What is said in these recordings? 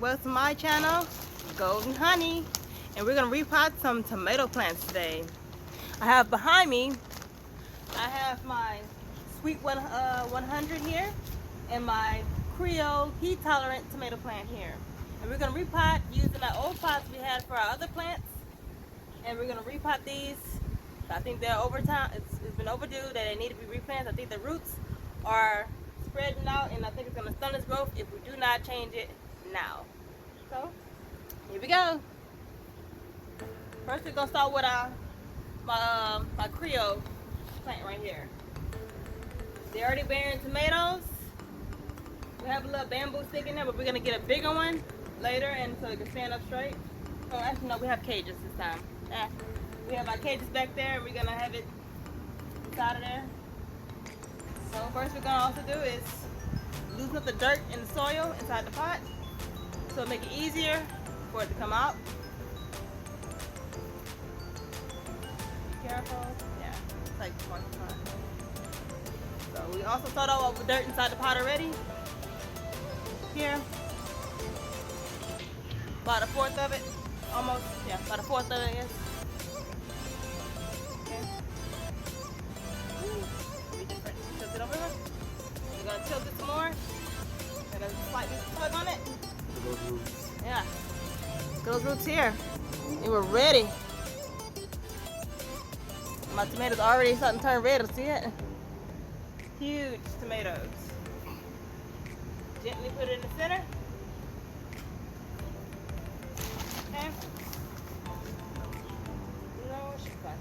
welcome to my channel, Golden Honey, and we're gonna repot some tomato plants today. I have behind me, I have my sweet 100 here and my Creole heat tolerant tomato plant here. And we're gonna repot using our old pots we had for our other plants, and we're gonna repot these. I think they're over time. It's been overdue that they need to be replanted. I think the roots are spreading out, and I think it's gonna stunt its growth if we do not change it now. So here we go. First we're gonna start with my Creole plant right here. They're already bearing tomatoes. We have a little bamboo stick in there, but we're gonna get a bigger one later, and so it can stand up straight. Oh, actually no, we have cages this time. We have our cages back there, and we're gonna have it inside of there. So first we're gonna also do is loosen up the dirt and the soil inside the pot, so it'll make it easier for it to come out. Be careful. Yeah, it's like one pot. So we also started off with dirt inside the pot already. Here, about a fourth of it, almost. Yeah, about a fourth of it is. Tilt it over. We're gonna tilt it some more. And a slightly tug on it. Those roots. Yeah. Look at those roots here. They were ready. My tomatoes already starting to turn red. See it? Huge tomatoes. Gently put it in the center. Okay. No, she's fine.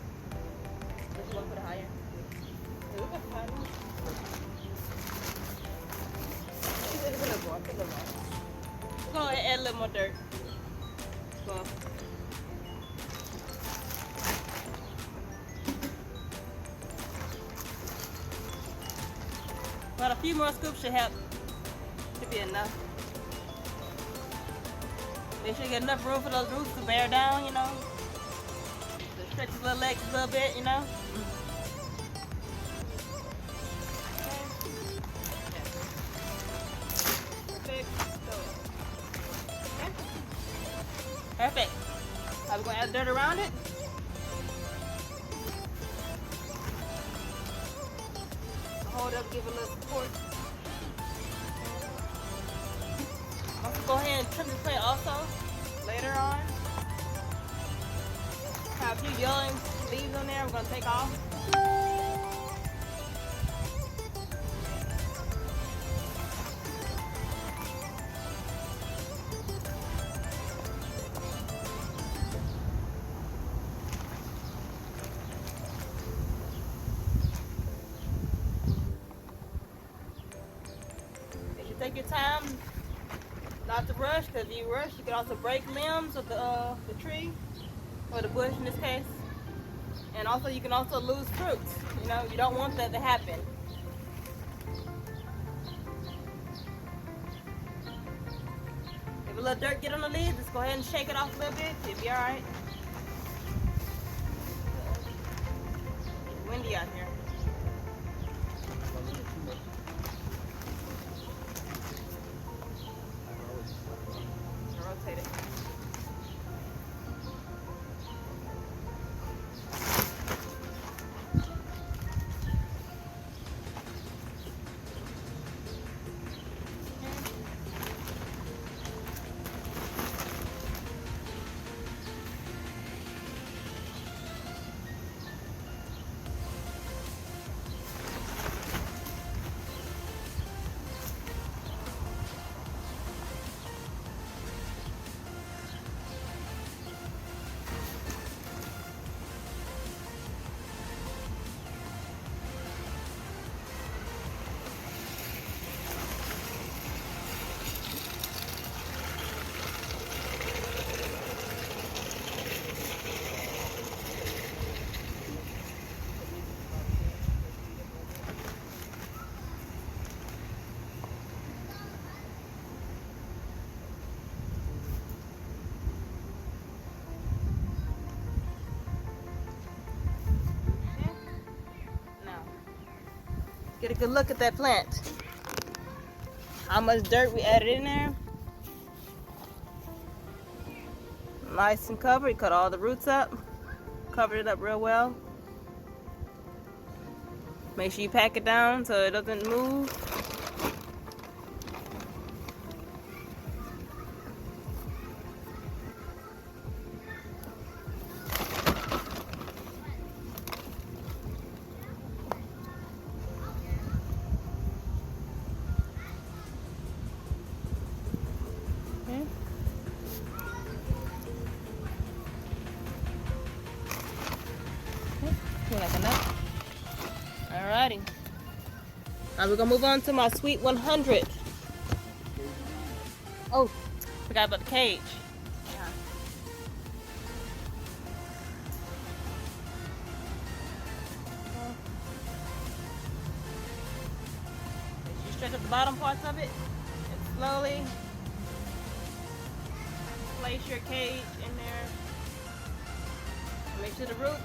Just want to put it higher. Yeah, we got fun. Go ahead and add a little more dirt. Go. About a few more scoops should help. Should be enough. Make sure you get enough room for those roots to bear down, you know. To stretch his little legs a little bit, you know. Perfect. Now we're going to add dirt around it. Hold up, give it a little support. Also go ahead and trim this plant also later on. Have a few yellow leaves on there we're going to take off. Take your time, not to rush, because if you rush, you can also break limbs of the tree, or the bush in this case. And also, you can also lose fruits. You know, you don't want that to happen. If a little dirt get on the leaves, just go ahead and shake it off a little bit. It'll be all right. It's windy out here. Rotate it. Get a good look at that plant. How much dirt we added in there. nice and covered. Cut all the roots up. Covered it up real well. Make sure you pack it down so it doesn't move. Like a nut. Alrighty. Now we're gonna move on to my sweet 100. Oh, forgot about the cage. Yeah. You stretch up the bottom parts of it and slowly place your cage in there. Make sure the roots.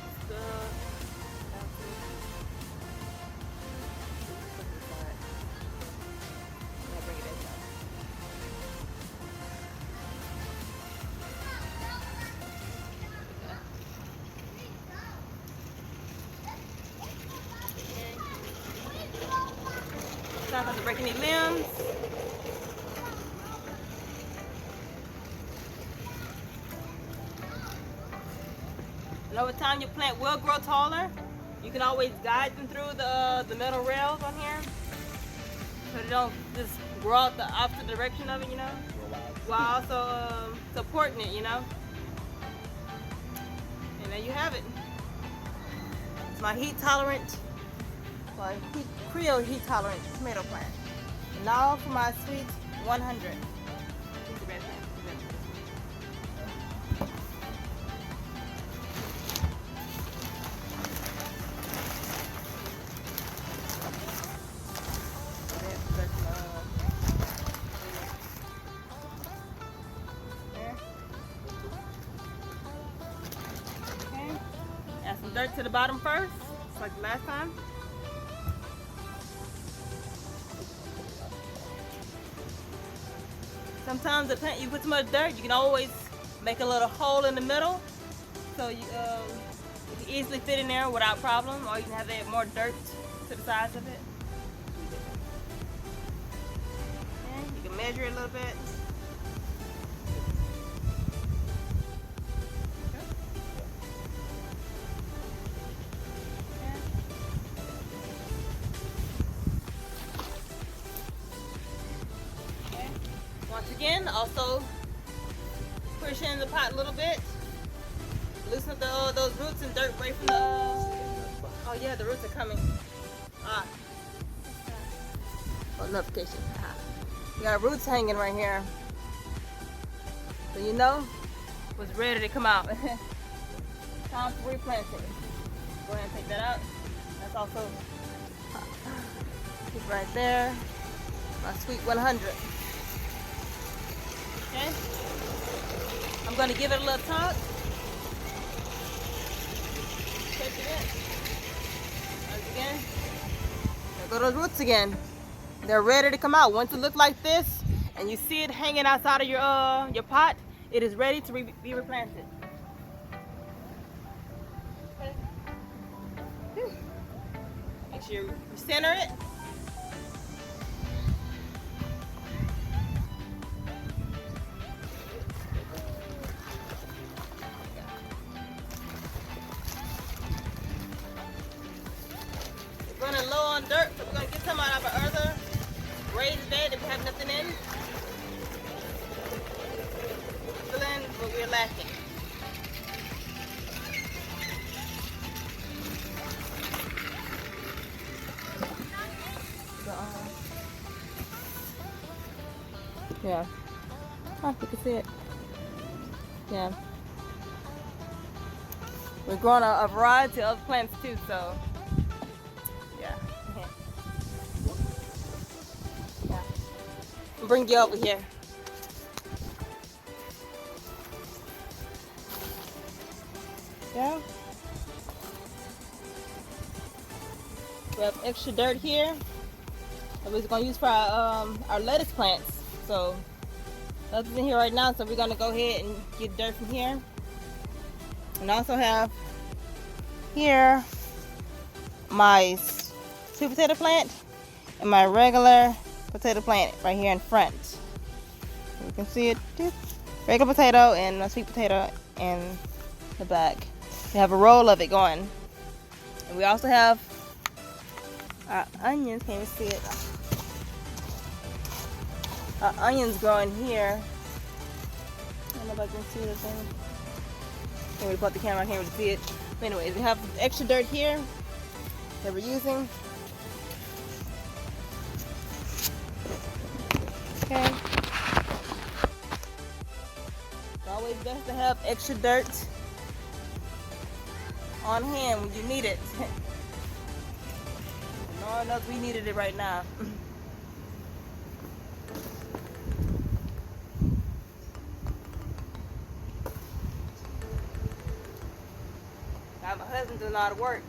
Not going to break any limbs. And over time, your plant will grow taller. You can always guide them through the metal rails on here, so they don't just grow out the opposite direction of it, you know, while also supporting it, you know. And there you have it. It's my heat tolerant. Creole heat tolerant tomato plant. And now for my sweet 100. Okay. Add some dirt to the bottom first, just like the last time. Sometimes the plant, you put too much dirt, you can always make a little hole in the middle, so you can easily fit in there without problem, or you can have to add more dirt to the sides of it. And you can measure it a little bit. Once again, also push in the pot a little bit. Loosen up those roots and dirt away from the. Oh yeah, the roots are coming. Oh, notification. You got roots hanging right here, so you know what's ready to come out. Time for replanting. Go ahead and take that out. That's also keep right there. My sweet 100. Okay, I'm going to give it a little tug. Take it in. Once again, there go those roots again. They're ready to come out. Once it looks like this, and you see it hanging outside of your pot, it is ready to be replanted. Okay. Make sure you center it. Running low on dirt, so we're going to get some out of our other raised bed if we have nothing in. Fill in what we're lacking. So, yeah. Oh, you can see it. Yeah. We're growing a variety of plants too, so. Yeah. Bring you over here. Yeah. We have extra dirt here that we're gonna use for our lettuce plants. So nothing's in here right now, so we're gonna go ahead and get dirt from here. And I also have here my sweet potato plant and my regular potato plant right here in front. You can see it, regular potato and a sweet potato in the back. We have a roll of it going. And we also have our onions, can't even see it. Our onions growing here. I don't know if I can see the thing. Can't really put the camera, I can't really see it. But anyways, we have extra dirt here that we're using. Okay. It's always best to have extra dirt on hand when you need it. Lord knows we needed it right now. Now my husband does a lot of work.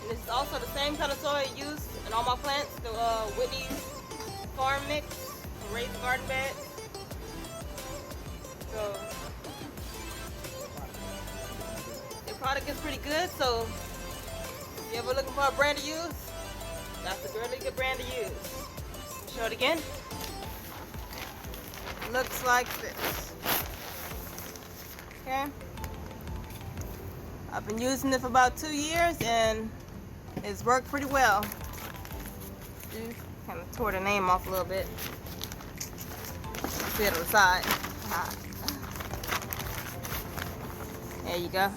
This is also the same kind of soil I use in all my plants, the Whitney's Farm Mix from Raised Garden Beds. So the product is pretty good, so if you're ever looking for a brand to use, that's a really good brand to use. Show it again. Looks like this. Okay. I've been using it for about 2 years and it's worked pretty well. Kind of tore the name off a little bit. See it on the side. There you go.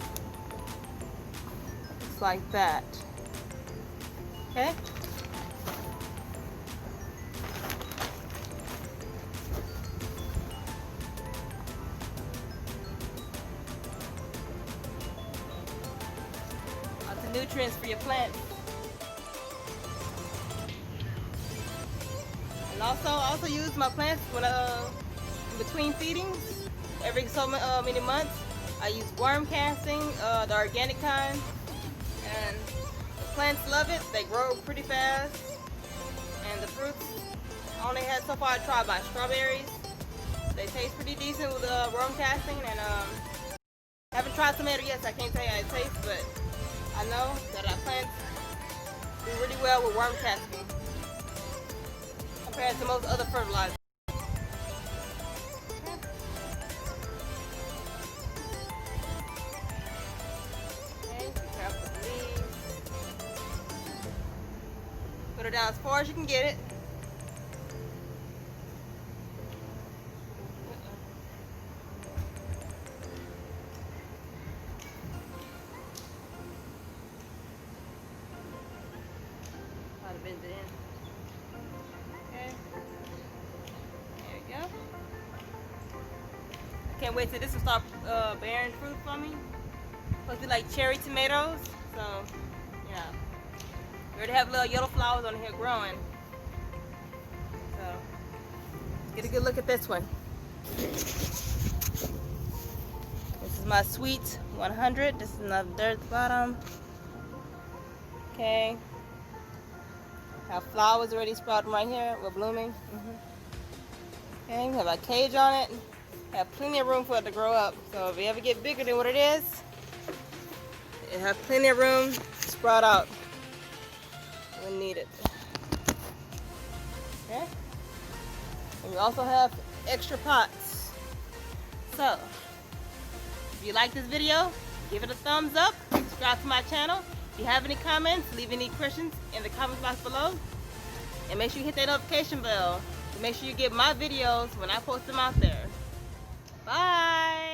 Just like that. Okay. Lots of nutrients for your plants. And also use my plants when in between feedings. Every so many months, I use worm casting, the organic kind, and the plants love it. They grow pretty fast, and the fruits I only had so far. I tried my strawberries. They taste pretty decent with worm casting, and haven't tried tomato yet, so I can't tell you how it tastes, but I know that our plants do really well with worm casting compared to most other fertilizers. Okay, be careful with the leaves. Put it down as far as you can get it. Try to bend it in. Okay. There we go. I can't wait till this will start bearing fruit for me. Supposed to be like cherry tomatoes. So, yeah. We already have little yellow flowers on here growing. So, get a good look at this one. This is my sweet 100. This is another dirt at the bottom. Okay. Have flowers already sprouting right here. We're blooming. Okay, we have a cage on it. Have plenty of room for it to grow up. So if you ever get bigger than what it is, it has plenty of room to sprout out when needed. Okay. And we also have extra pots. So if you like this video, give it a thumbs up. Subscribe to my channel. If you have any comments, leave any questions in the comment box below. And make sure you hit that notification bell to make sure you get my videos when I post them out there. Bye!